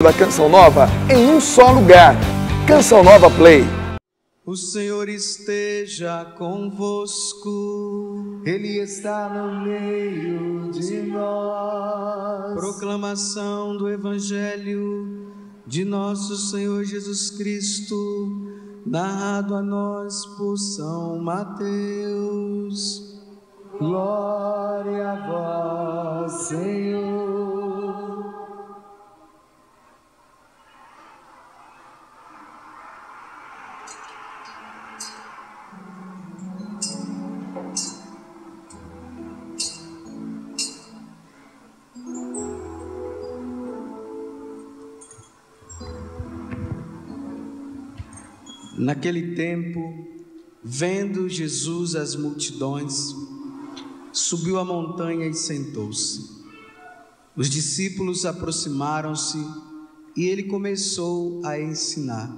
Da Canção Nova em um só lugar. Canção Nova Play. O Senhor esteja convosco. Ele está no meio de nós. Proclamação do Evangelho de nosso Senhor Jesus Cristo, narrado a nós por São Mateus. Glória a vós, Senhor. Naquele tempo, vendo Jesus as multidões, subiu a montanha e sentou-se. Os discípulos aproximaram-se e ele começou a ensinar.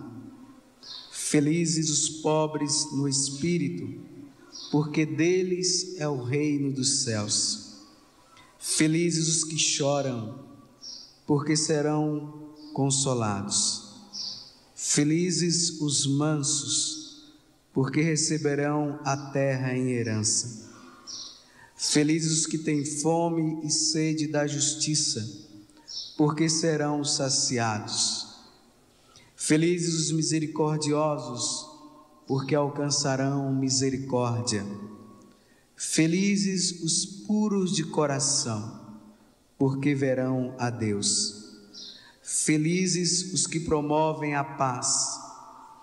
Felizes os pobres no espírito, porque deles é o reino dos céus. Felizes os que choram, porque serão consolados. Felizes os mansos, porque receberão a terra em herança. Felizes os que têm fome e sede da justiça, porque serão saciados. Felizes os misericordiosos, porque alcançarão misericórdia. Felizes os puros de coração, porque verão a Deus. Felizes os que promovem a paz,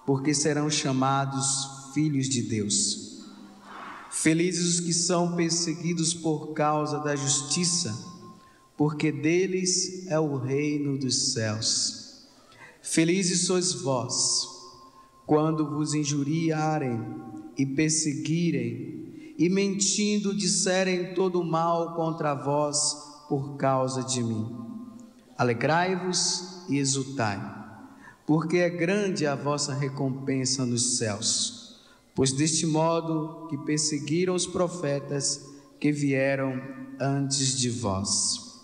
porque serão chamados filhos de Deus. Felizes os que são perseguidos por causa da justiça, porque deles é o reino dos céus. Felizes sois vós, quando vos injuriarem e perseguirem, e mentindo disserem todo mal contra vós por causa de mim. Alegrai-vos e exultai, porque é grande a vossa recompensa nos céus, pois deste modo que perseguiram os profetas que vieram antes de vós.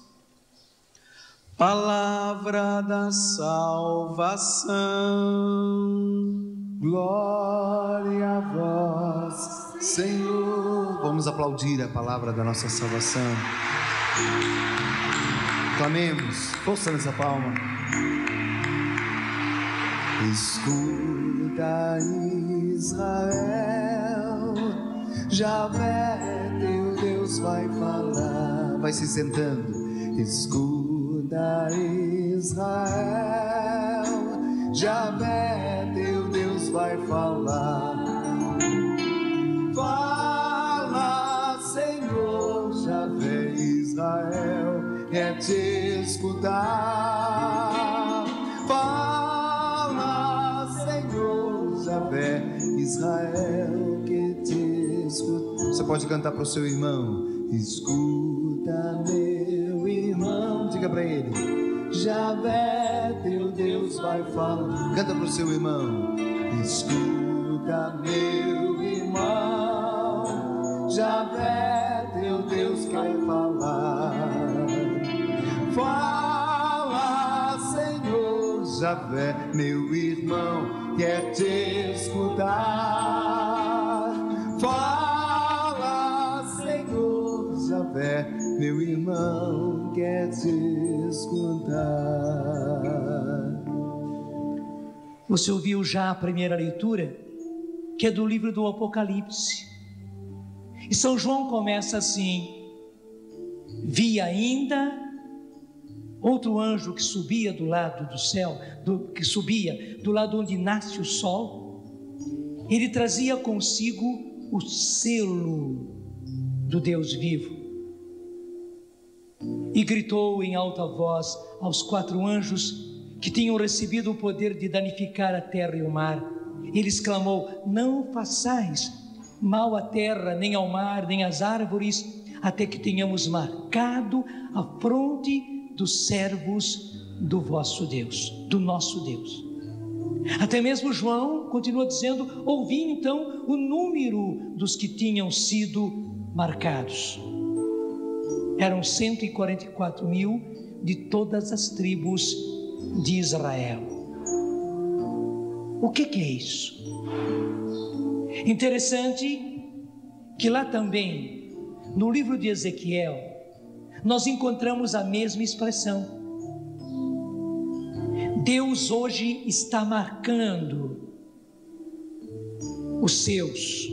Palavra da salvação. Glória a vós, Senhor. Vamos aplaudir a palavra da nossa salvação. Clamemos, força nessa palma. Escuta, Israel, Javé, teu Deus vai falar. Vai se sentando. Escuta, Israel, Javé, teu Deus vai falar. Fala, Senhor, Javé, Israel, quer te escutar. Fala, Senhor, Javé, Israel, quer te escutar. Você pode cantar para o seu irmão. Escuta, meu irmão, Diga para ele. Javé, teu Deus vai falar. Canta para o seu irmão. Escuta, meu irmão, Javé, teu Deus vai falar. Fala, Senhor, Javé, meu irmão, quer te escutar. Fala, Senhor, Javé, meu irmão, quer te escutar. Você ouviu já a primeira leitura, que é do livro do Apocalipse. E São João começa assim: vi ainda outro anjo que subia do lado do céu, que subia do lado onde nasce o sol. Ele trazia consigo o selo do Deus vivo. E gritou em alta voz aos 4 anjos que tinham recebido o poder de danificar a terra e o mar. Ele exclamou: não façais mal à terra, nem ao mar, nem às árvores, até que tenhamos marcado a fronte dos servos do vosso Deus, do nosso Deus. Até mesmo João continua dizendo: ouvi então o número dos que tinham sido marcados. Eram 144.000 de todas as tribos de Israel. O que é isso? Interessante que lá também, no livro de Ezequiel, nós encontramos a mesma expressão. Deus hoje está marcando os seus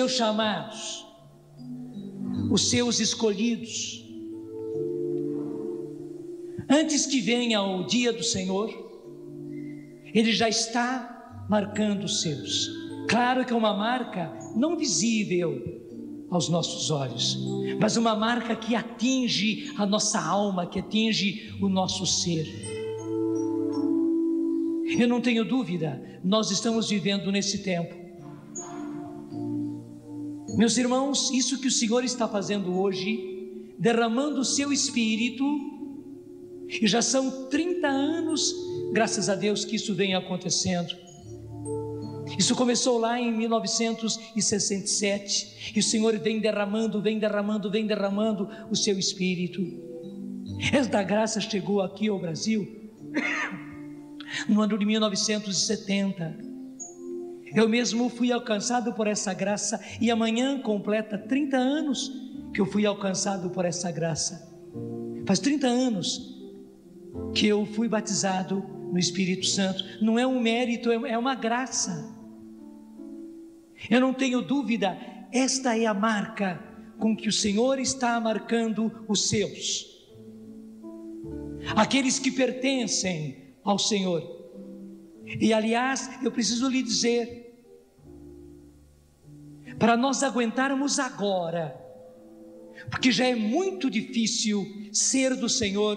chamados, os seus escolhidos. Antes que venha o dia do Senhor, Ele já está marcando os seus. Claro que é uma marca não visível aos nossos olhos, mas uma marca que atinge a nossa alma, que atinge o nosso ser. Eu não tenho dúvida, nós estamos vivendo nesse tempo. Meus irmãos, isso que o Senhor está fazendo hoje, derramando o seu Espírito, e já são 30 anos, graças a Deus, que isso vem acontecendo. Isso começou lá em 1967, e o Senhor vem derramando o seu Espírito. Esta graça chegou aqui ao Brasil no ano de 1970. Eu mesmo fui alcançado por essa graça, e amanhã completa 30 anos que eu fui alcançado por essa graça. Faz 30 anos que eu fui batizado no Espírito Santo. Não é um mérito, é uma graça. Eu não tenho dúvida, esta é a marca com que o Senhor está marcando os seus, aqueles que pertencem ao Senhor. E aliás, eu preciso lhe dizer, para nós aguentarmos agora, porque já é muito difícil ser do Senhor,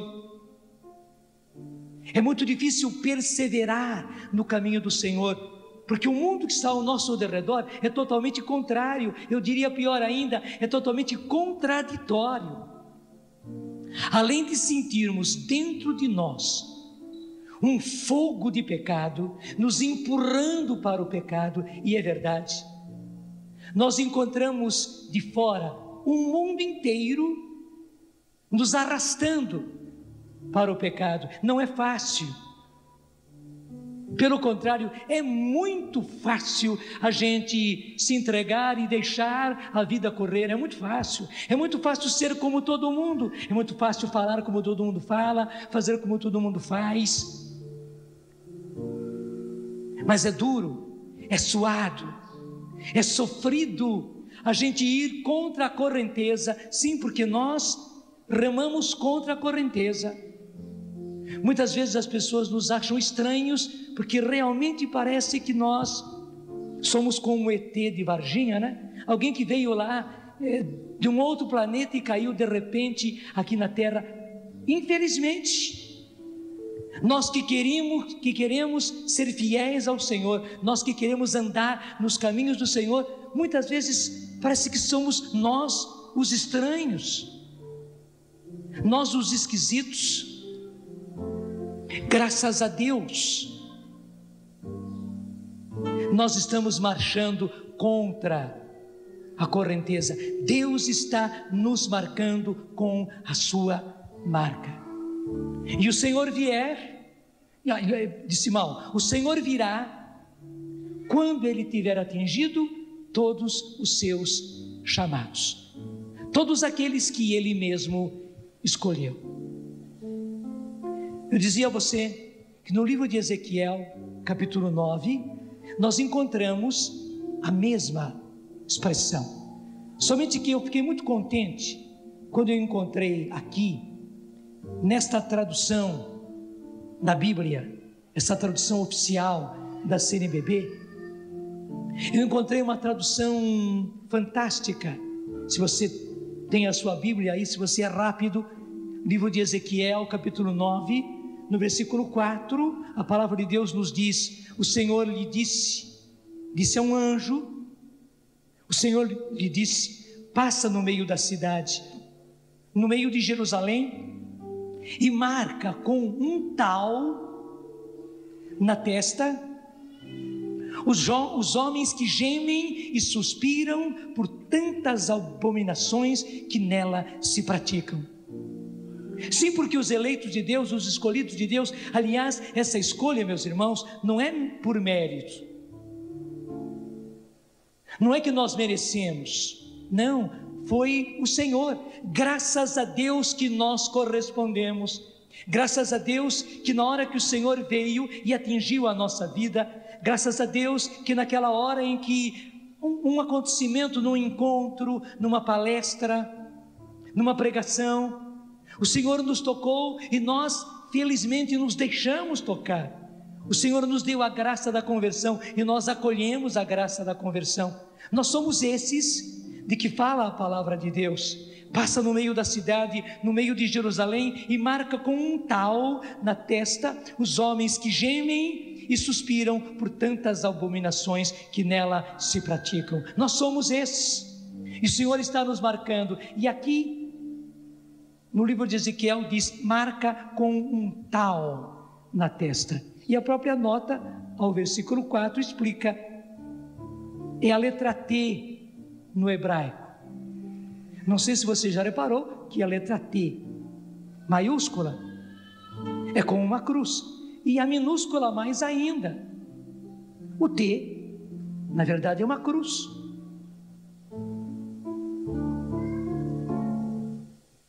é muito difícil perseverar no caminho do Senhor, porque o mundo que está ao nosso redor é totalmente contrário, eu diria pior ainda, é totalmente contraditório. Além de sentirmos dentro de nós um fogo de pecado, nos empurrando para o pecado, e é verdade, nós encontramos de fora um mundo inteiro nos arrastando para o pecado. Não é fácil. Pelo contrário, é muito fácil a gente se entregar e deixar a vida correr. É muito fácil ser como todo mundo, é muito fácil falar como todo mundo fala, fazer como todo mundo faz. Mas é duro, é suado, é sofrido a gente ir contra a correnteza. Sim, porque nós remamos contra a correnteza. Muitas vezes as pessoas nos acham estranhos, porque realmente parece que nós somos como o ET de Varginha, né? Alguém que veio lá de um outro planeta e caiu de repente aqui na Terra. Infelizmente, nós que queremos ser fiéis ao Senhor, nós que queremos andar nos caminhos do Senhor, muitas vezes parece que somos nós os estranhos, nós os esquisitos. Graças a Deus, nós estamos marchando contra a correnteza. Deus está nos marcando com a sua marca. E o Senhor disse mal, o Senhor virá quando Ele tiver atingido todos os seus chamados, todos aqueles que Ele mesmo escolheu. Eu dizia a você que no livro de Ezequiel, capítulo 9, nós encontramos a mesma expressão. Somente que eu fiquei muito contente quando eu encontrei aqui, nesta tradução da Bíblia, essa tradução oficial da CNBB, eu encontrei uma tradução fantástica. Se você tem a sua Bíblia aí, se você é rápido, livro de Ezequiel, capítulo 9, no versículo 4, a palavra de Deus nos diz: o Senhor lhe disse a um anjo, o Senhor lhe disse: passa no meio da cidade, no meio de Jerusalém, e marca com um tal na testa os homens que gemem e suspiram por tantas abominações que nela se praticam. Sim, porque os eleitos de Deus, os escolhidos de Deus, aliás, essa escolha, meus irmãos, não é por mérito, não é que nós merecemos, não, foi o Senhor. Graças a Deus que nós correspondemos, graças a Deus que na hora que o Senhor veio e atingiu a nossa vida, graças a Deus que naquela hora em que um acontecimento, num encontro, numa palestra, numa pregação, o Senhor nos tocou e nós felizmente nos deixamos tocar. O Senhor nos deu a graça da conversão e nós acolhemos a graça da conversão. Nós somos esses de que fala a palavra de Deus, passa no meio da cidade, no meio de Jerusalém e marca com um tal na testa os homens que gemem e suspiram por tantas abominações que nela se praticam. Nós somos esses e o Senhor está nos marcando. E aqui no livro de Ezequiel diz, marca com um tal na testa. E a própria nota, ao versículo 4, explica, é a letra T no hebraico. Não sei se você já reparou que a letra T, maiúscula, é como uma cruz. E a minúscula mais ainda. O T, na verdade, é uma cruz.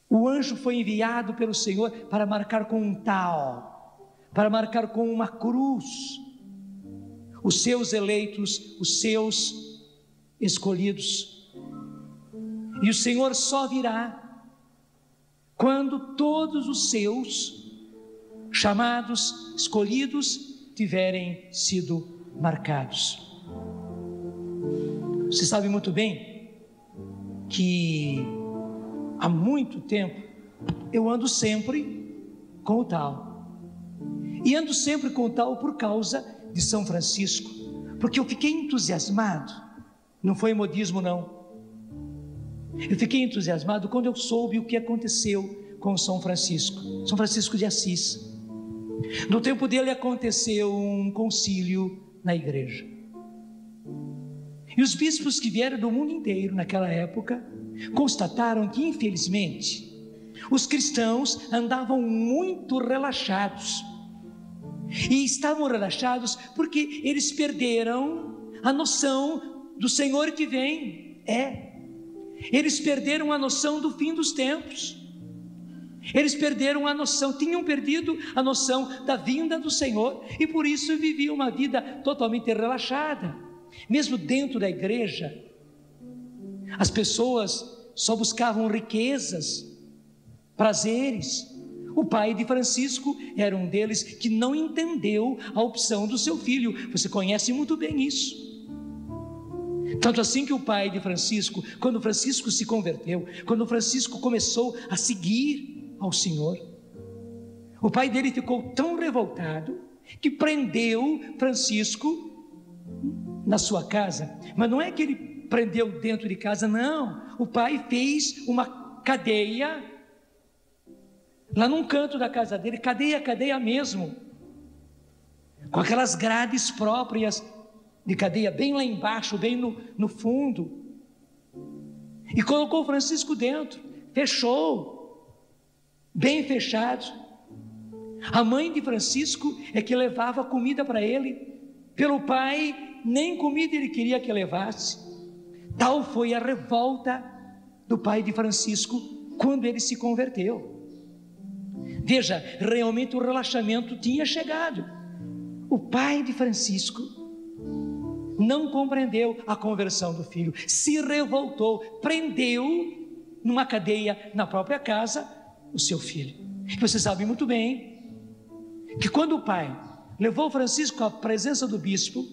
O anjo foi enviado pelo Senhor para marcar com um tal, para marcar com uma cruz, os seus eleitos, os seus escolhidos. E o Senhor só virá quando todos os seus chamados, escolhidos, tiverem sido marcados. Você sabe muito bem que há muito tempo eu ando sempre com o tal, e ando sempre com o tal por causa de São Francisco, porque eu fiquei entusiasmado, não foi modismo não, eu fiquei entusiasmado quando eu soube o que aconteceu com São Francisco de Assis. No tempo dele aconteceu um concílio na igreja, e os bispos que vieram do mundo inteiro naquela época constataram que, infelizmente, os cristãos andavam muito relaxados, e estavam relaxados porque eles perderam a noção do Senhor que vem. Eles perderam a noção do fim dos tempos, eles perderam a noção, tinham perdido a noção da vinda do Senhor, e por isso viviam uma vida totalmente relaxada. Mesmo dentro da igreja, as pessoas só buscavam riquezas, prazeres. O pai de Francisco era um deles que não entendeu a opção do seu filho. Você conhece muito bem isso. Tanto assim que o pai de Francisco, quando Francisco se converteu, quando Francisco começou a seguir ao Senhor, o pai dele ficou tão revoltado que prendeu Francisco na sua casa. Mas não é que ele prendeu dentro de casa, não. O pai fez uma cadeia lá num canto da casa dele, cadeia mesmo, com aquelas grades próprias de cadeia, bem lá embaixo, bem no fundo, e colocou Francisco dentro, fechou, bem fechado. A mãe de Francisco é que levava comida para ele, pelo pai nem comida ele queria que levasse. Tal foi a revolta do pai de Francisco quando ele se converteu. Veja, realmente o relaxamento tinha chegado. O pai de Francisco não compreendeu a conversão do filho, se revoltou, prendeu numa cadeia na própria casa o seu filho. E você sabe muito bem que quando o pai levou Francisco à presença do bispo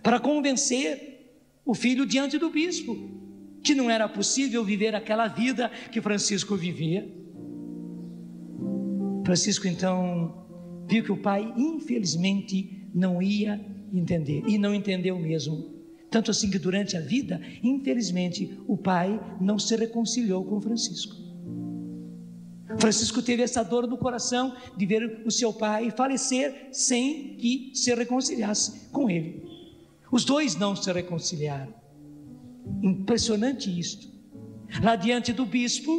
para convencer o filho diante do bispo que não era possível viver aquela vida que Francisco vivia, Francisco então viu que o pai infelizmente não ia entender, e não entendeu mesmo. Tanto assim que durante a vida, infelizmente, o pai não se reconciliou com Francisco. Francisco teve essa dor no coração de ver o seu pai falecer sem que se reconciliasse com ele. Os dois não se reconciliaram. Impressionante isto. Lá diante do bispo,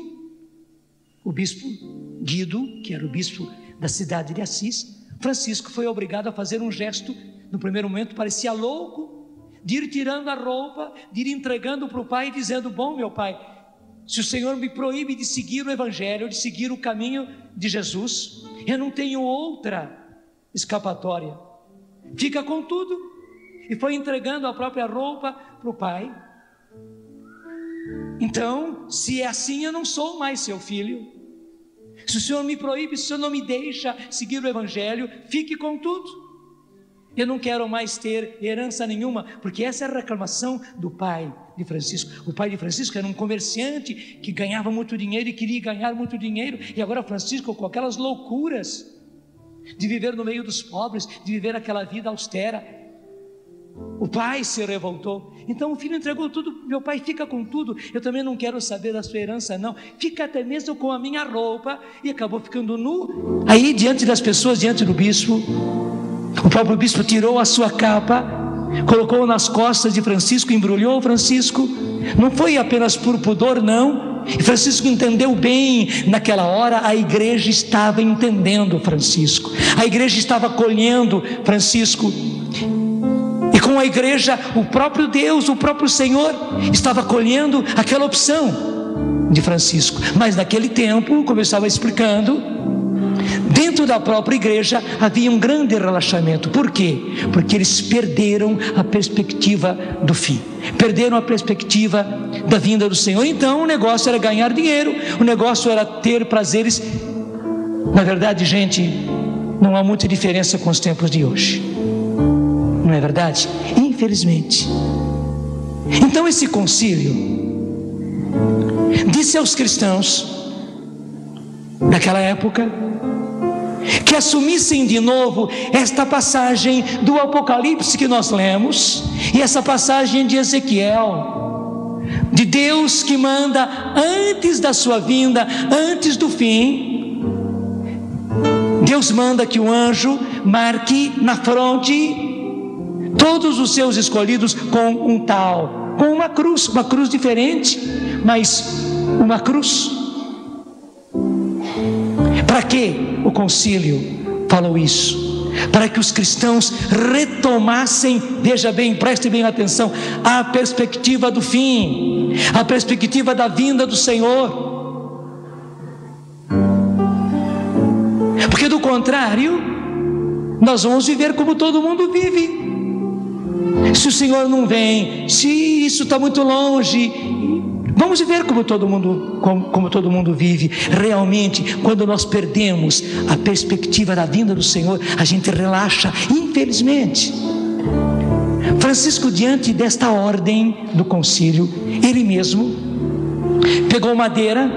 o bispo Guido, que era o bispo da cidade de Assis, Francisco foi obrigado a fazer um gesto, no primeiro momento parecia louco, de ir tirando a roupa, de ir entregando para o pai e dizendo: bom, meu pai, se o Senhor me proíbe de seguir o Evangelho, de seguir o caminho de Jesus, eu não tenho outra escapatória, fica com tudo. E foi entregando a própria roupa para o pai. Então, se é assim, eu não sou mais seu filho. Se o Senhor me proíbe, se o Senhor não me deixa seguir o Evangelho, fique com tudo. Eu não quero mais ter herança nenhuma, porque essa é a reclamação do pai de Francisco. O pai de Francisco era um comerciante que ganhava muito dinheiro e queria ganhar muito dinheiro, e agora Francisco, com aquelas loucuras de viver no meio dos pobres, de viver aquela vida austera, o pai se revoltou. Então o filho entregou tudo: meu pai, fica com tudo, eu também não quero saber da sua herança não, fica até mesmo com a minha roupa. E acabou ficando nu. Aí, diante das pessoas, diante do bispo, o próprio bispo tirou a sua capa, colocou nas costas de Francisco, embrulhou Francisco. Não foi apenas por pudor, não. E Francisco entendeu bem. Naquela hora a igreja estava entendendo Francisco, a igreja estava acolhendo Francisco. E com a igreja, o próprio Deus, o próprio Senhor estava acolhendo aquela opção de Francisco. Mas naquele tempo, como eu estava explicando, dentro da própria igreja havia um grande relaxamento. Por quê? Porque eles perderam a perspectiva do fim, perderam a perspectiva da vinda do Senhor. Então o negócio era ganhar dinheiro, o negócio era ter prazeres. Na verdade, gente, não há muita diferença com os tempos de hoje, não é verdade? Infelizmente. Então esse concílio disse aos cristãos daquela época que assumissem de novo esta passagem do Apocalipse que nós lemos, e essa passagem de Ezequiel, de Deus que manda antes da sua vinda, antes do fim. Deus manda que o anjo marque na fronte todos os seus escolhidos com um tal, com uma cruz diferente, mas uma cruz. Para que o concílio falou isso? Para que os cristãos retomassem, veja bem, preste bem atenção, a perspectiva do fim, a perspectiva da vinda do Senhor. Porque do contrário, nós vamos viver como todo mundo vive. Se o Senhor não vem, se isso está muito longe, vamos viver como todo mundo vive. Realmente, quando nós perdemos a perspectiva da vinda do Senhor, a gente relaxa, infelizmente. Francisco, diante desta ordem do concílio, ele mesmo pegou madeira,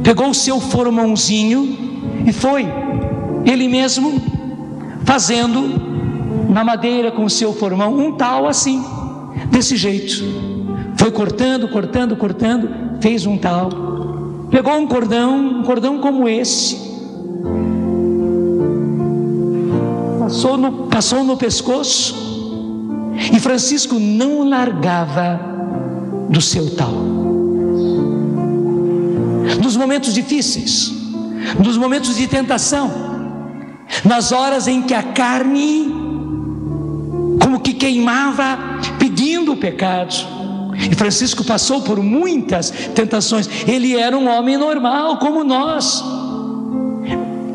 pegou o seu formãozinho e foi ele mesmo fazendo na madeira com o seu formão um tal assim, desse jeito. Foi cortando, fez um tal. Pegou um cordão como esse, passou no pescoço, e Francisco não largava do seu tal. Nos momentos difíceis, nos momentos de tentação, nas horas em que a carne como que queimava pedindo o pecado. E Francisco passou por muitas tentações. Ele era um homem normal como nós.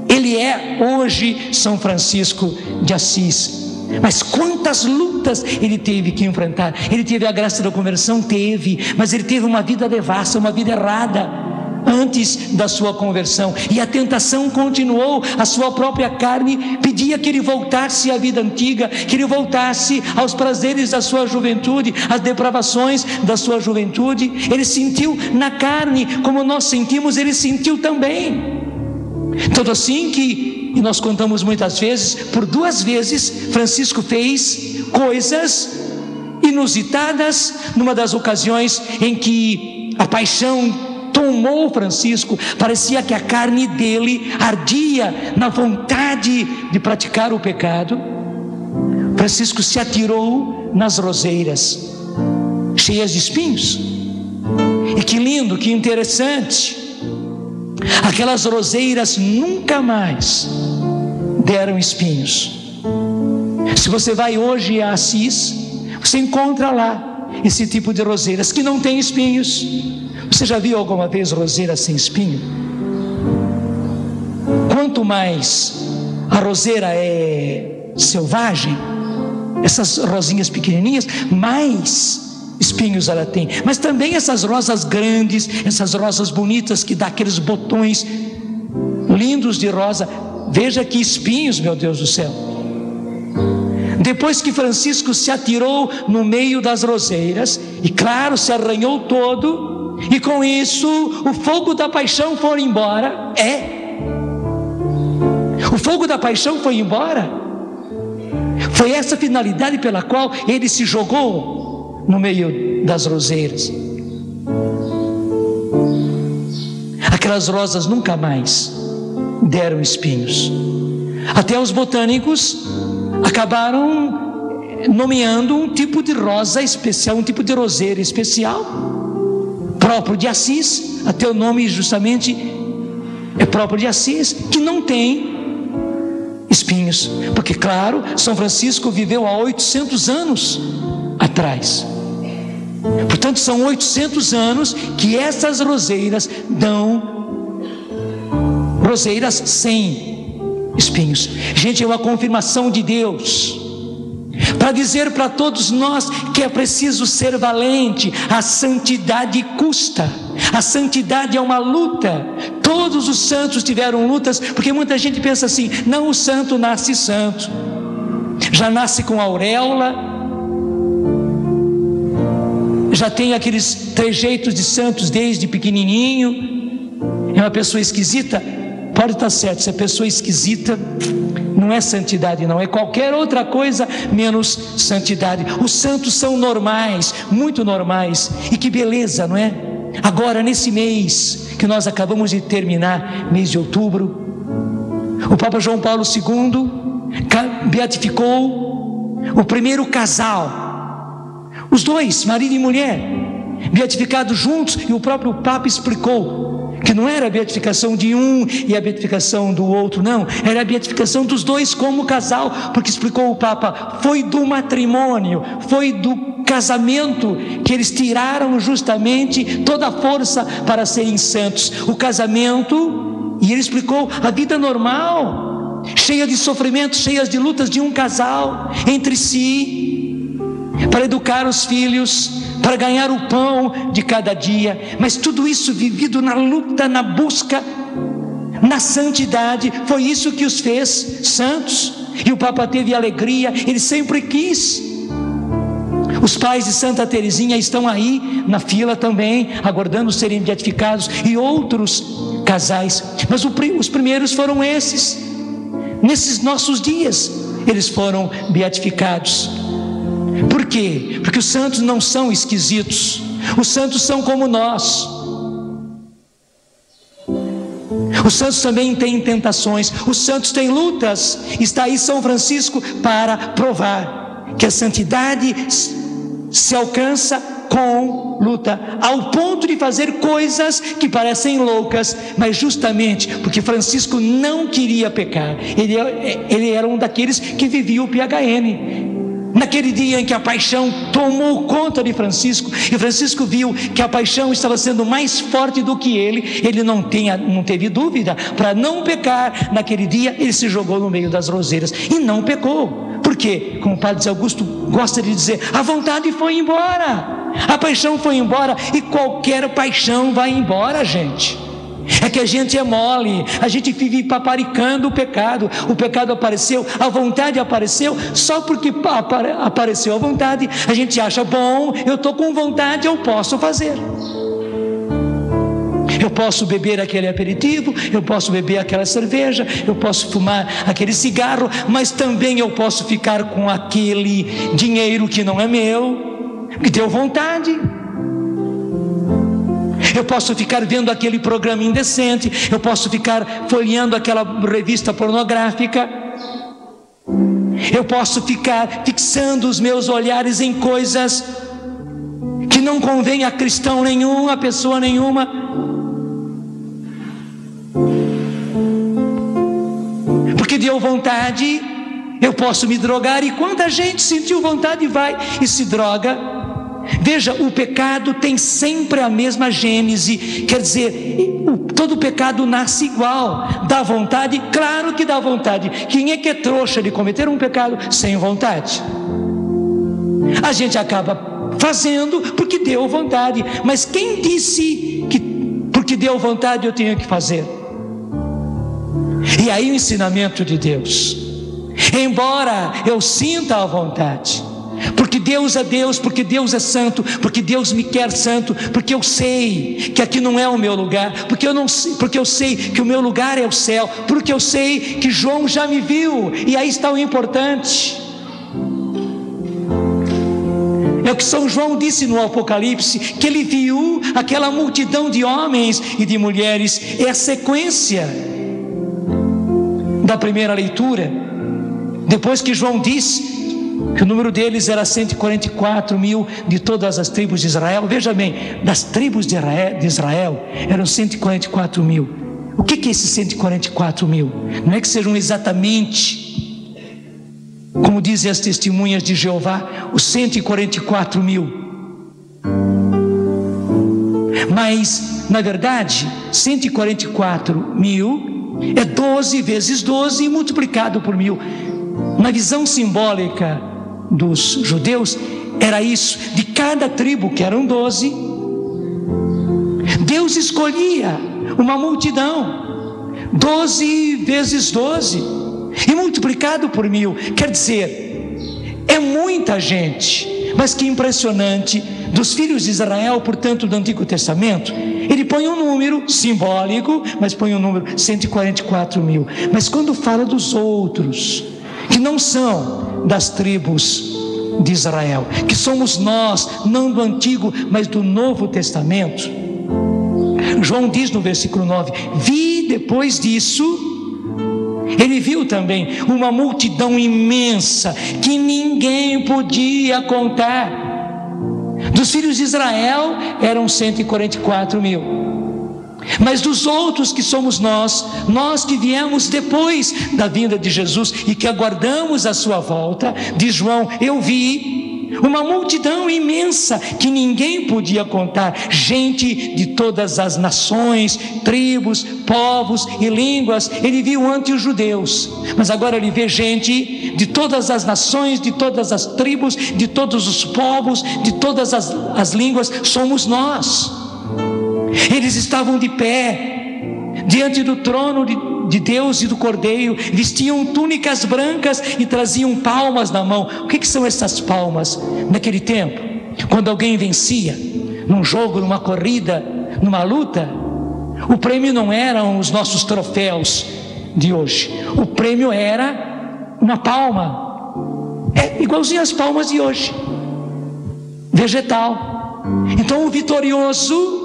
Ele é hoje São Francisco de Assis. Mas quantas lutas ele teve que enfrentar. Ele teve a graça da conversão? Teve. Mas ele teve uma vida devassa, uma vida errada antes da sua conversão, e a tentação continuou. A sua própria carne pedia que ele voltasse à vida antiga, que ele voltasse aos prazeres da sua juventude, às depravações da sua juventude. Ele sentiu na carne como nós sentimos, ele sentiu também. Tanto assim que, e nós contamos muitas vezes, por 2 vezes Francisco fez coisas inusitadas numa das ocasiões em que a paixão tomou Francisco. Parecia que a carne dele ardia na vontade de praticar o pecado. Francisco se atirou nas roseiras cheias de espinhos. E que lindo, que interessante, Aquelas roseiras nunca mais deram espinhos. Se você vai hoje a Assis, você encontra lá esse tipo de roseiras que não tem espinhos. Você já viu alguma vez roseira sem espinho? Quanto mais a roseira é selvagem, essas rosinhas pequenininhas, mais espinhos ela tem. Mas também essas rosas grandes, essas rosas bonitas que dá aqueles botões lindos de rosa, veja que espinhos, meu Deus do céu. Depois que Francisco se atirou no meio das roseiras, e claro, se arranhou todo, e com isso o fogo da paixão foi embora. O fogo da paixão foi embora. Foi essa a finalidade pela qual ele se jogou no meio das roseiras. Aquelas rosas nunca mais deram espinhos. Até os botânicos acabaram nomeando um tipo de rosa especial, um tipo de roseira especial, próprio de Assis. Até o nome justamente é próprio de Assis, que não tem espinhos, porque claro, São Francisco viveu há 800 anos atrás. Portanto, são 800 anos que essas roseiras dão roseiras sem espinhos. Gente, é uma confirmação de Deus para dizer para todos nós que é preciso ser valente. A santidade custa, a santidade é uma luta. Todos os santos tiveram lutas, porque muita gente pensa assim: não, o santo nasce santo, já nasce com auréola, já tem aqueles trejeitos de santos desde pequenininho, é uma pessoa esquisita. Pode estar certo, se a pessoa esquisita não é santidade, não, é qualquer outra coisa menos santidade. Os santos são normais, muito normais, e que beleza, não é? Agora, nesse mês que nós acabamos de terminar, mês de outubro, o Papa João Paulo II beatificou o primeiro casal, os dois, marido e mulher, beatificados juntos, e o próprio Papa explicou que não era a beatificação de um e a beatificação do outro, não, era a beatificação dos dois como casal, porque explicou o Papa, foi do matrimônio, foi do casamento que eles tiraram justamente toda a força para serem santos. O casamento, e ele explicou a vida normal, cheia de sofrimentos, cheia de lutas de um casal entre si, para educar os filhos, para ganhar o pão de cada dia, mas tudo isso vivido na luta, na busca, na santidade. Foi isso que os fez santos, e o Papa teve alegria, ele sempre quis. Os pais de Santa Teresinha estão aí na fila também, aguardando serem beatificados, e outros casais, mas os primeiros foram esses. Nesses nossos dias eles foram beatificados. Por quê? Porque os santos não são esquisitos, os santos são como nós. Os santos também têm tentações, os santos têm lutas. Está aí São Francisco para provar que a santidade se alcança com luta, ao ponto de fazer coisas que parecem loucas, mas justamente porque Francisco não queria pecar. Ele era um daqueles que vivia o PHN. Naquele dia em que a paixão tomou conta de Francisco, e Francisco viu que a paixão estava sendo mais forte do que ele não teve dúvida, para não pecar. Naquele dia ele se jogou no meio das roseiras e não pecou. Por quê? Como o Padre Zé Augusto gosta de dizer, a vontade foi embora, a paixão foi embora, e qualquer paixão vai embora, gente. É que a gente é mole, a gente vive paparicando o pecado apareceu, a vontade apareceu, só porque apareceu a vontade, a gente acha, bom, eu estou com vontade, eu posso fazer. Eu posso beber aquele aperitivo, eu posso beber aquela cerveja, eu posso fumar aquele cigarro, mas também eu posso ficar com aquele dinheiro que não é meu, que deu vontade. Eu posso ficar vendo aquele programa indecente, eu posso ficar folheando aquela revista pornográfica, eu posso ficar fixando os meus olhares em coisas que não convém a cristão nenhum, a pessoa nenhuma. deu vontade, eu posso me drogar. E quanta gente sentiu vontade vai e se droga. Veja, o pecado tem sempre a mesma gênese, quer dizer, todo pecado nasce igual. Dá vontade? Claro que dá vontade. Quem é que é trouxa de cometer um pecado sem vontade? A gente acaba fazendo porque deu vontade. Mas quem disse que porque deu vontade eu tenho que fazer? E aí o ensinamento de Deus, embora eu sinta a vontade, porque Deus é Deus, porque Deus é santo, porque Deus me quer santo, porque eu sei que aqui não é o meu lugar, porque eu sei que o meu lugar é o céu, porque eu sei que João já me viu. E aí está o importante. É o que São João disse no Apocalipse, que ele viu aquela multidão de homens e de mulheres. É a sequência da primeira leitura. Depois que João disse que o número deles era 144 mil de todas as tribos de Israel. Veja bem, das tribos de Israel eram 144 mil. O que é esses 144 mil? Não é que sejam exatamente, como dizem as testemunhas de Jeová, os 144 mil. Mas, na verdade, 144 mil é 12 vezes 12 multiplicado por 1000. Na visão simbólica dos judeus, era isso: de cada tribo, que eram 12, Deus escolhia uma multidão, 12 vezes 12, e multiplicado por 1000. Quer dizer, é muita gente. Mas que impressionante, dos filhos de Israel, portanto, do Antigo Testamento, ele põe um número simbólico, mas põe um número 144 mil. Mas quando fala dos outros, que não são das tribos de Israel, que somos nós, não do Antigo, mas do Novo Testamento, João diz no versículo 9: vi depois disso, ele viu também uma multidão imensa que ninguém podia contar. Dos filhos de Israel eram 144 mil. Mas dos outros, que somos nós que viemos depois da vinda de Jesus e que aguardamos a sua volta, diz João, eu vi uma multidão imensa que ninguém podia contar, gente de todas as nações, tribos, povos e línguas. Ele viu antes os judeus, mas agora ele vê gente de todas as nações, de todas as tribos, de todos os povos, de todas as línguas. Somos nós. Eles estavam de pé diante do trono de Deus e do Cordeiro, vestiam túnicas brancas e traziam palmas na mão. O que são essas palmas? Naquele tempo, quando alguém vencia num jogo, numa corrida, numa luta, o prêmio não eram os nossos troféus de hoje. O prêmio era uma palma, igualzinho às palmas de hoje, vegetal. Então o vitorioso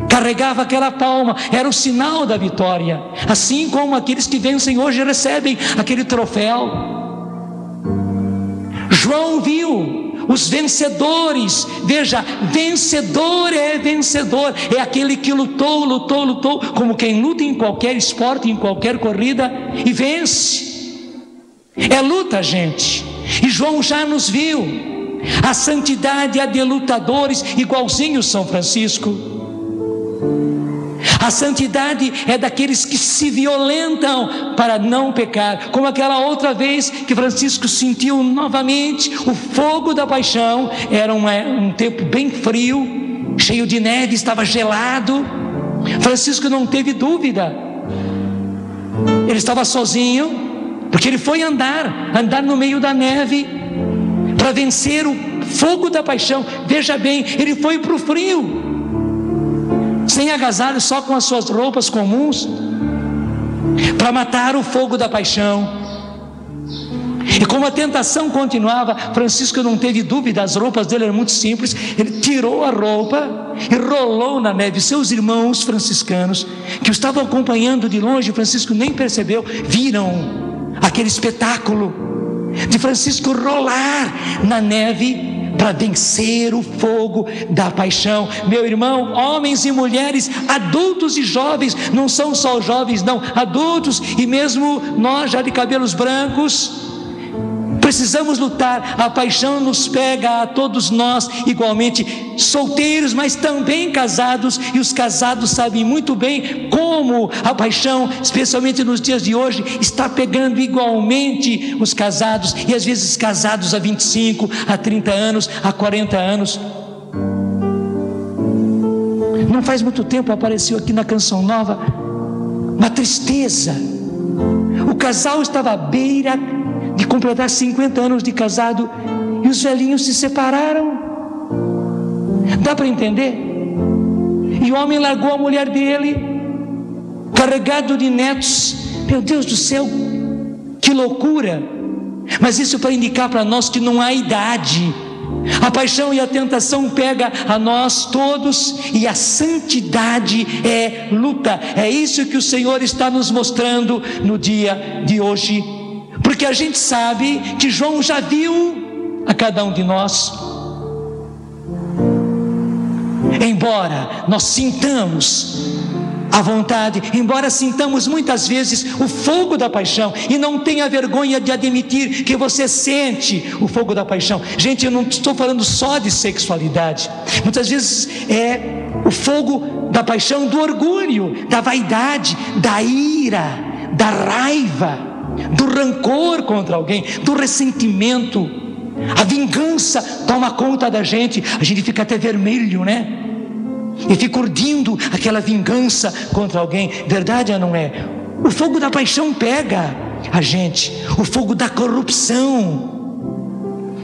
carregava aquela palma, era o sinal da vitória, assim como aqueles que vencem hoje recebem aquele troféu. João viu os vencedores. Veja, vencedor é vencedor, é aquele que lutou, como quem luta em qualquer esporte, em qualquer corrida, e vence. É luta, gente. E João já nos viu. A santidade é de lutadores, igualzinho São Francisco. A santidade é daqueles que se violentam para não pecar, como aquela outra vez que Francisco sentiu novamente o fogo da paixão. Era um tempo bem frio, cheio de neve, estava gelado. Francisco não teve dúvida, ele estava sozinho, porque ele foi andar no meio da neve para vencer o fogo da paixão. Veja bem, ele foi para o frio, sem agasalho, só com as suas roupas comuns, para matar o fogo da paixão. E como a tentação continuava, Francisco não teve dúvida, as roupas dele eram muito simples. Ele tirou a roupa e rolou na neve. Seus irmãos franciscanos, que o estavam acompanhando de longe, Francisco nem percebeu, viram aquele espetáculo de Francisco rolar na neve para vencer o fogo da paixão. Meu irmão, homens e mulheres, adultos e jovens, não são só os jovens não, adultos e mesmo nós já de cabelos brancos, precisamos lutar. A paixão nos pega a todos nós igualmente, solteiros, mas também casados, e os casados sabem muito bem como a paixão, especialmente nos dias de hoje, está pegando igualmente os casados, e às vezes casados há 25, há 30 anos, há 40 anos. Não faz muito tempo apareceu aqui na Canção Nova uma tristeza. O casal estava à beira de completar 50 anos de casado e os velhinhos se separaram. Dá para entender? E o homem largou a mulher dele, carregado de netos. Meu Deus do céu, que loucura! Mas isso para indicar para nós que não há idade. A paixão e a tentação pega a nós todos, e a santidade é luta. É isso que o Senhor está nos mostrando no dia de hoje, porque a gente sabe que João já viu a cada um de nós. Embora nós sintamos a vontade, embora sintamos muitas vezes o fogo da paixão, e não tenha vergonha de admitir que você sente o fogo da paixão. Gente, eu não estou falando só de sexualidade, muitas vezes é o fogo da paixão, do orgulho, da vaidade, da ira, da raiva, do rancor contra alguém, do ressentimento. A vingança toma conta da gente, a gente fica até vermelho, né? E fica urdindo aquela vingança contra alguém. Verdade ou não é? O fogo da paixão pega a gente, o fogo da corrupção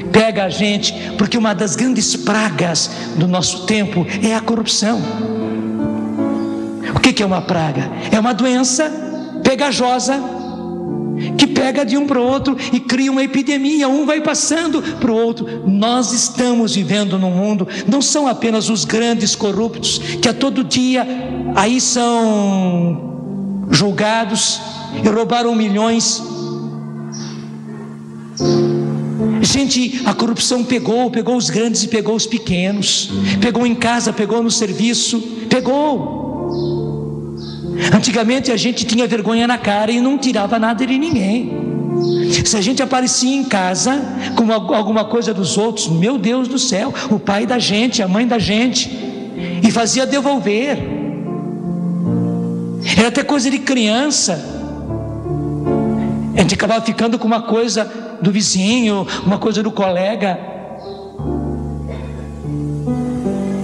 pega a gente, porque uma das grandes pragas do nosso tempo é a corrupção. O que é uma praga? É uma doença pegajosa que pega de um para o outro e cria uma epidemia. Um vai passando para o outro. Nós estamos vivendo num mundo, não são apenas os grandes corruptos que a todo dia aí são julgados e roubaram milhões. Gente, a corrupção pegou os grandes e pegou os pequenos, pegou em casa, pegou no serviço, pegou. Antigamente a gente tinha vergonha na cara e não tirava nada de ninguém. Se a gente aparecia em casa com alguma coisa dos outros, meu Deus do céu, o pai da gente, a mãe da gente, e fazia devolver. Era até coisa de criança. A gente acabava ficando com uma coisa do vizinho, uma coisa do colega,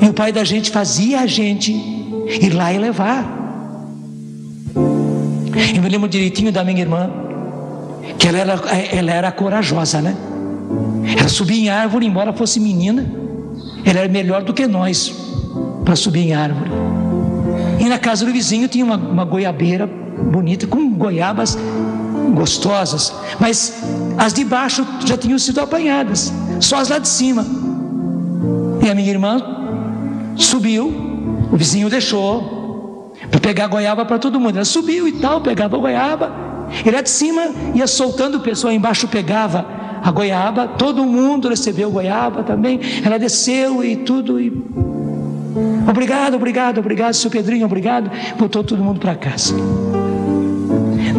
e o pai da gente fazia a gente ir lá e levar. Eu me lembro direitinho da minha irmã, que ela era corajosa, né? Ela subia em árvore, embora fosse menina, ela era melhor do que nós para subir em árvore. E na casa do vizinho tinha uma goiabeira bonita, com goiabas gostosas, mas as de baixo já tinham sido apanhadas, só as lá de cima. E a minha irmã subiu, o vizinho deixou para pegar a goiaba para todo mundo. Ela subiu e tal, pegava a goiaba, e lá de cima ia soltando, o pessoal embaixo pegava a goiaba, todo mundo recebeu goiaba também. Ela desceu e tudo, e obrigado, seu Pedrinho, obrigado, botou todo mundo para casa.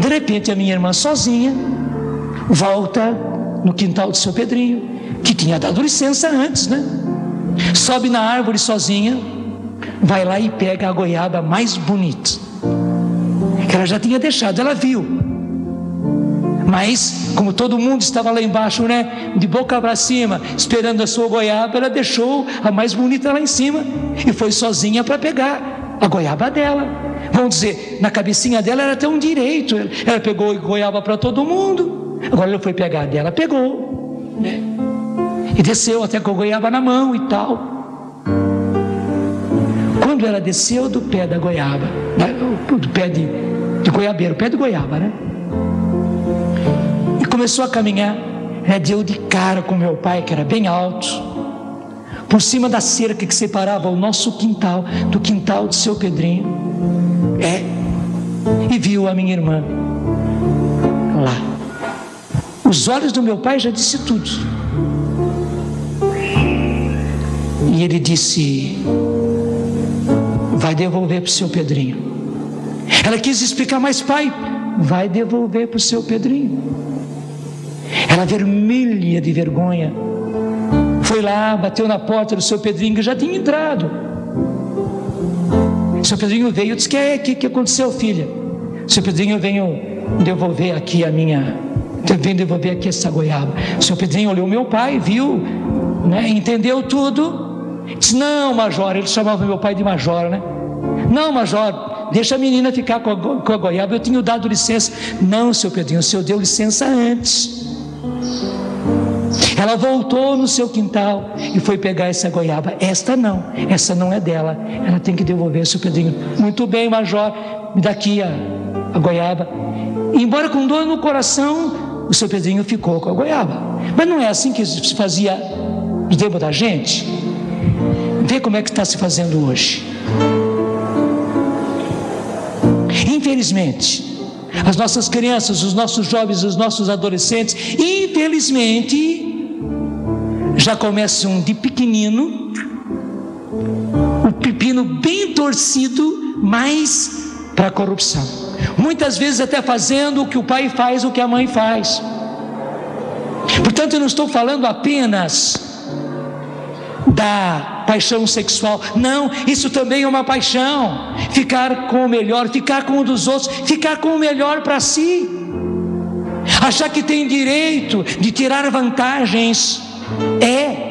De repente a minha irmã sozinha volta no quintal do seu Pedrinho, que tinha dado licença antes, né? Sobe na árvore sozinha, vai lá e pega a goiaba mais bonita, que ela já tinha deixado. Ela viu, mas como todo mundo estava lá embaixo, né, de boca para cima, esperando a sua goiaba, ela deixou a mais bonita lá em cima e foi sozinha para pegar a goiaba dela. Vamos dizer, na cabecinha dela era até um direito. Ela pegou goiaba para todo mundo, agora ela foi pegar a dela, pegou, né? E desceu até com a goiaba na mão e tal. Quando ela desceu do pé da goiaba, do pé de goiabeiro, pé de goiaba, né? E começou a caminhar, ela deu de cara com meu pai, que era bem alto, por cima da cerca que separava o nosso quintal do quintal do seu Pedrinho. E viu a minha irmã lá. Os olhos do meu pai já disse tudo. E ele disse: vai devolver para o seu Pedrinho. Ela quis explicar, mas pai, vai devolver para o seu Pedrinho. Ela, vermelha de vergonha, foi lá, bateu na porta do seu Pedrinho, que já tinha entrado. O seu Pedrinho veio e disse: que aconteceu, filha? O seu Pedrinho, venho devolver aqui essa goiaba. O seu Pedrinho olhou meu pai, viu, né, entendeu tudo. Disse: não, major, ele chamava meu pai de major, né? Não, major, deixa a menina ficar com a goiaba, eu tinha dado licença. Não, seu Pedrinho, o senhor deu licença antes. Ela voltou no seu quintal e foi pegar essa goiaba. Essa não é dela, ela tem que devolver, seu Pedrinho. Muito bem, major, me dá aqui a goiaba. E, embora com dor no coração, o seu Pedrinho ficou com a goiaba. Mas não é assim que se fazia no tempo da gente. Vê como é que está se fazendo hoje. Infelizmente, as nossas crianças, os nossos jovens, os nossos adolescentes, infelizmente, já começam de pequenino, o pepino bem torcido, mas para a corrupção. Muitas vezes até fazendo o que o pai faz, o que a mãe faz. Portanto, eu não estou falando apenas da paixão sexual. Não, isso também é uma paixão. Ficar com o melhor, ficar com o dos outros, ficar com o melhor para si. Achar que tem direito de tirar vantagens. É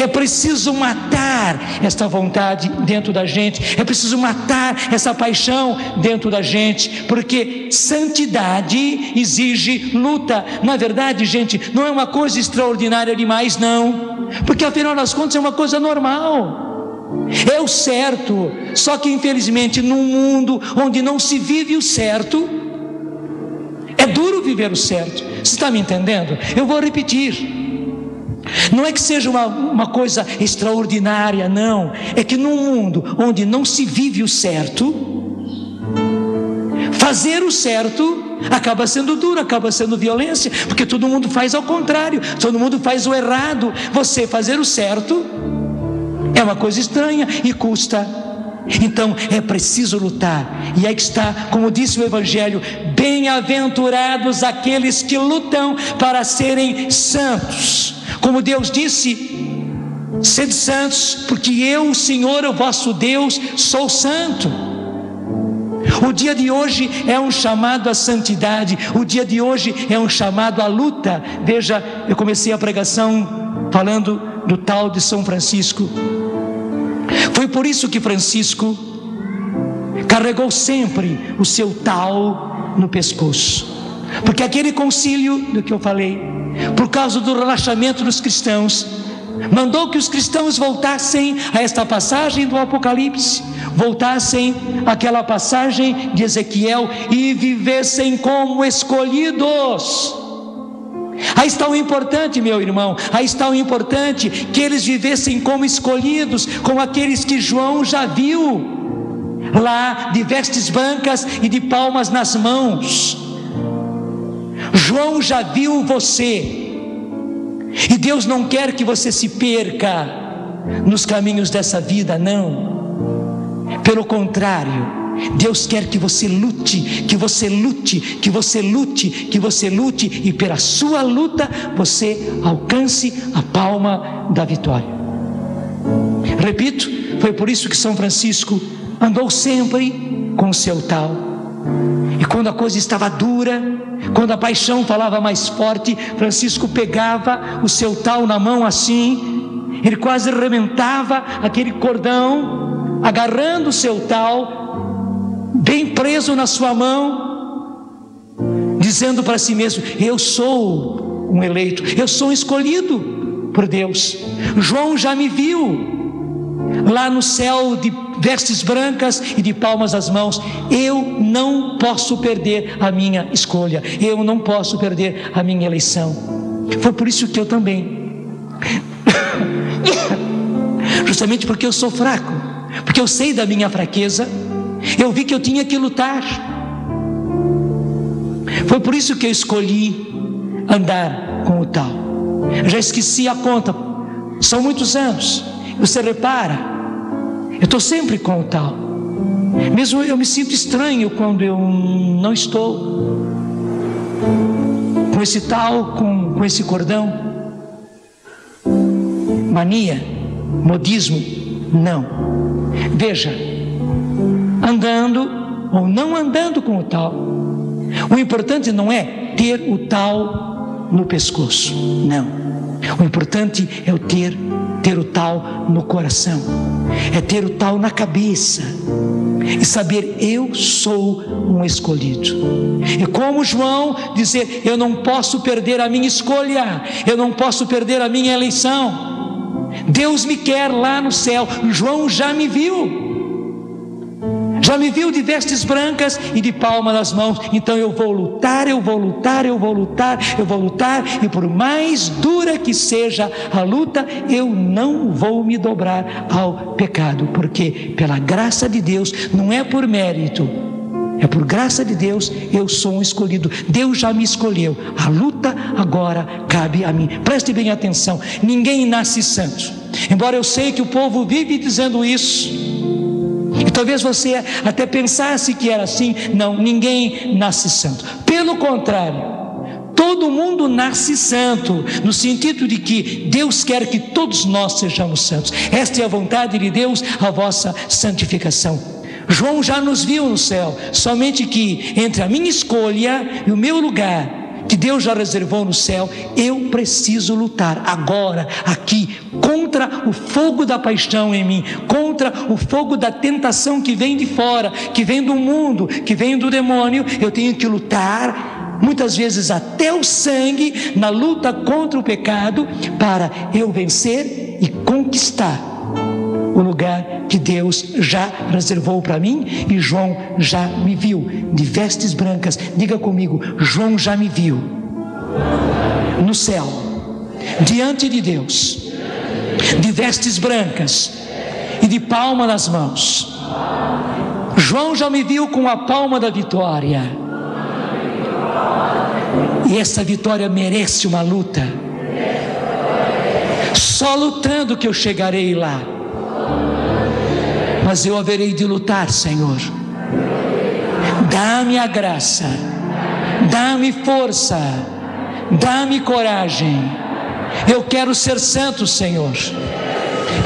preciso matar esta vontade dentro da gente, é preciso matar essa paixão dentro da gente, porque santidade exige luta. Na verdade, gente, não é uma coisa extraordinária demais, não, porque afinal das contas é uma coisa normal, é o certo. Só que infelizmente num mundo onde não se vive o certo, é duro viver o certo. Você está me entendendo? Eu vou repetir. Não é que seja uma coisa extraordinária, não. É que num mundo onde não se vive o certo, fazer o certo acaba sendo duro, acaba sendo violência, porque todo mundo faz ao contrário, todo mundo faz o errado. Você fazer o certo é uma coisa estranha e custa. Então é preciso lutar. E aí que está, como disse o Evangelho: bem-aventurados aqueles que lutam para serem santos. Como Deus disse: sede santos, porque eu, o Senhor, o vosso Deus, sou santo. O dia de hoje é um chamado à santidade, o dia de hoje é um chamado à luta. Veja, eu comecei a pregação falando do tal de São Francisco. Foi por isso que Francisco carregou sempre o seu tal no pescoço, porque aquele concílio do que eu falei, por causa do relaxamento dos cristãos, mandou que os cristãos voltassem a esta passagem do Apocalipse, voltassem àquela passagem de Ezequiel e vivessem como escolhidos. Aí está o importante, meu irmão, aí está o importante, que eles vivessem como escolhidos, como aqueles que João já viu lá, de vestes brancas e de palmas nas mãos. João já viu você, e Deus não quer que você se perca nos caminhos dessa vida, não. Pelo contrário, Deus quer que você lute, que você lute, que você lute, que você lute, e pela sua luta você alcance a palma da vitória. Repito, foi por isso que São Francisco andou sempre com o seu tal. E quando a coisa estava dura, quando a paixão falava mais forte, Francisco pegava o seu tal na mão assim, ele quase arrebentava aquele cordão, agarrando o seu tal bem preso na sua mão, dizendo para si mesmo: eu sou um eleito, eu sou um escolhido por Deus. João já me viu lá no céu de vestes brancas e de palmas às mãos. Eu não posso perder a minha escolha, eu não posso perder a minha eleição. Foi por isso que eu também, justamente porque eu sou fraco, porque eu sei da minha fraqueza, eu vi que eu tinha que lutar. Foi por isso que eu escolhi andar com o tal. Já esqueci a conta, são muitos anos. Você repara, eu estou sempre com o tal. Mesmo eu me sinto estranho quando eu não estou com esse tal, com esse cordão. Mania, modismo, não. Veja, andando ou não andando com o tal, o importante não é ter o tal no pescoço, não. O importante é ter o tal no coração, é ter o tal na cabeça e saber: eu sou um escolhido. E como João dizer: eu não posso perder a minha escolha, eu não posso perder a minha eleição. Deus me quer lá no céu. João já me viu de vestes brancas e de palma nas mãos. Então eu vou lutar, e por mais dura que seja a luta, eu não vou me dobrar ao pecado, porque pela graça de Deus, não é por mérito, é por graça de Deus, eu sou um escolhido. Deus já me escolheu. A luta agora cabe a mim. Preste bem atenção, ninguém nasce santo. Embora eu sei que o povo vive dizendo isso, e talvez você até pensasse que era assim. Não, ninguém nasce santo. Pelo contrário, todo mundo nasce santo, no sentido de que Deus quer que todos nós sejamos santos. Esta é a vontade de Deus, a vossa santificação. João já nos viu no céu, somente que entre a minha escolha e o meu lugar, que Deus já reservou no céu, eu preciso lutar agora, aqui, contra o fogo da paixão em mim, contra o fogo da tentação que vem de fora, que vem do mundo, que vem do demônio. Eu tenho que lutar, muitas vezes até o sangue, na luta contra o pecado, para eu vencer e conquistar o lugar que Deus já reservou para mim. E João já me viu de vestes brancas. Diga comigo: João já me viu no céu, diante de Deus, de vestes brancas e de palma nas mãos. João já me viu com a palma da vitória, e essa vitória merece uma luta. Só lutando que eu chegarei lá. Mas eu haverei de lutar, Senhor. Dá-me a graça, dá-me força, dá-me coragem. Eu quero ser santo, Senhor.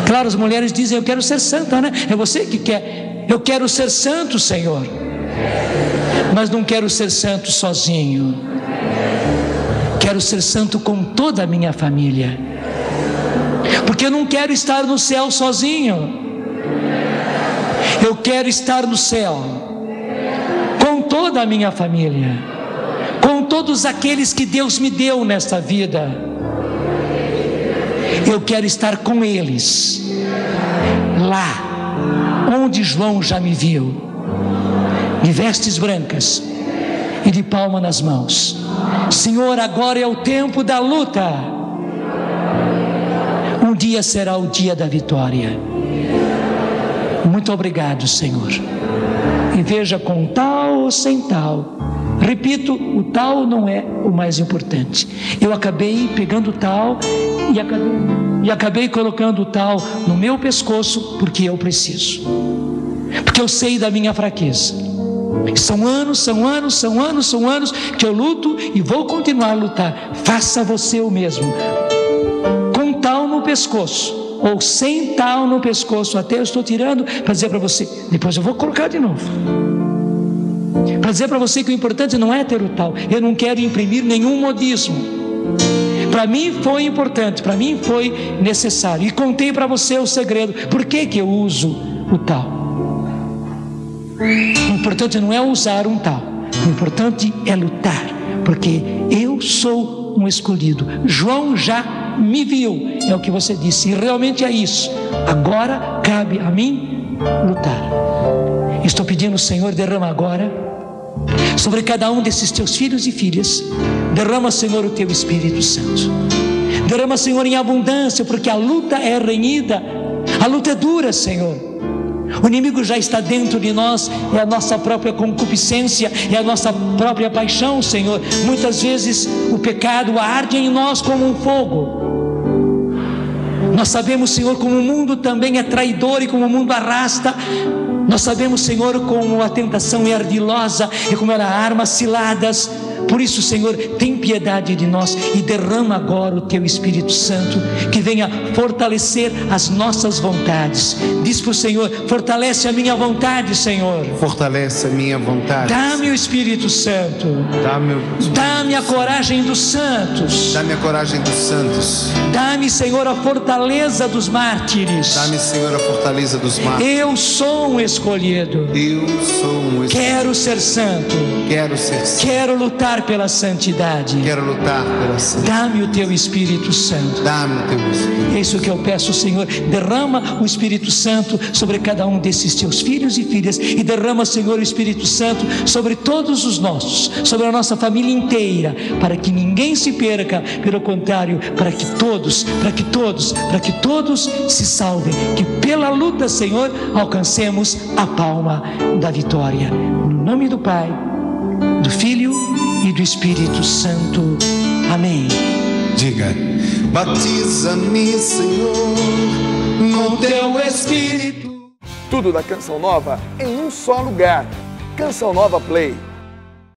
Claro, as mulheres dizem: eu quero ser santa, né? É você que quer. Eu quero ser santo, Senhor. Mas não quero ser santo sozinho. Quero ser santo com toda a minha família. Porque eu não quero estar no céu sozinho. Eu quero estar no céu com toda a minha família, com todos aqueles que Deus me deu nesta vida. Eu quero estar com eles lá onde João já me viu, de vestes brancas e de palma nas mãos. Senhor, agora é o tempo da luta. Um dia será o dia da vitória. Muito obrigado, Senhor. E veja, com tal ou sem tal, repito, o tal não é o mais importante. Eu acabei pegando o tal e acabei colocando o tal no meu pescoço, porque eu preciso, porque eu sei da minha fraqueza. São anos que eu luto e vou continuar a lutar. Faça você o mesmo, com tal no pescoço ou sem tal no pescoço. Até eu estou tirando para dizer para você, depois eu vou colocar de novo, para dizer para você que o importante não é ter o tal. Eu não quero imprimir nenhum modismo. Para mim foi importante, para mim foi necessário, e contei para você o segredo. Por que eu uso o tal? O importante não é usar um tal, o importante é lutar, porque eu sou um escolhido. João já me viu, é o que você disse, e realmente é isso. Agora cabe a mim lutar. Estou pedindo, Senhor, derrama agora sobre cada um desses teus filhos e filhas. Derrama, Senhor, o teu Espírito Santo. Derrama, Senhor, em abundância, porque a luta é renhida, a luta é dura, Senhor. O inimigo já está dentro de nós, é a nossa própria concupiscência, é a nossa própria paixão, Senhor. Muitas vezes o pecado arde em nós como um fogo. Nós sabemos, Senhor, como o mundo também é traidor e como o mundo arrasta. Nós sabemos, Senhor, como a tentação é ardilosa e como ela arma ciladas. Por isso, Senhor, tem piedade de nós e derrama agora o Teu Espírito Santo, que venha fortalecer as nossas vontades. Diz para o Senhor: fortalece a minha vontade, Senhor. Fortalece a minha vontade. Dá-me o Espírito Santo. Dá-me a coragem dos santos. Dá-me a coragem dos santos. Dá-me, Senhor, a fortaleza dos mártires. Dá-me, Senhor, a fortaleza dos mártires. Eu sou um escolhido. Eu sou um escolhido. Quero ser santo. Quero ser santo. Quero lutar pela santidade. Quero lutar pela santidade. Dá-me o Teu Espírito Santo. Dá-me o Teu Espírito. É isso que eu peço, Senhor. Derrama o Espírito Santo sobre cada um desses Teus filhos e filhas. E derrama, Senhor, o Espírito Santo sobre todos os nossos, sobre a nossa família inteira, para que ninguém se perca. Pelo contrário, para que todos se salvem. Que pela luta, Senhor, alcancemos a palma da vitória. No nome do Pai, do Filho e do Espírito Santo. Amém. Diga: batiza-me, Senhor, com Teu Espírito. Tudo da Canção Nova em um só lugar. Canção Nova Play.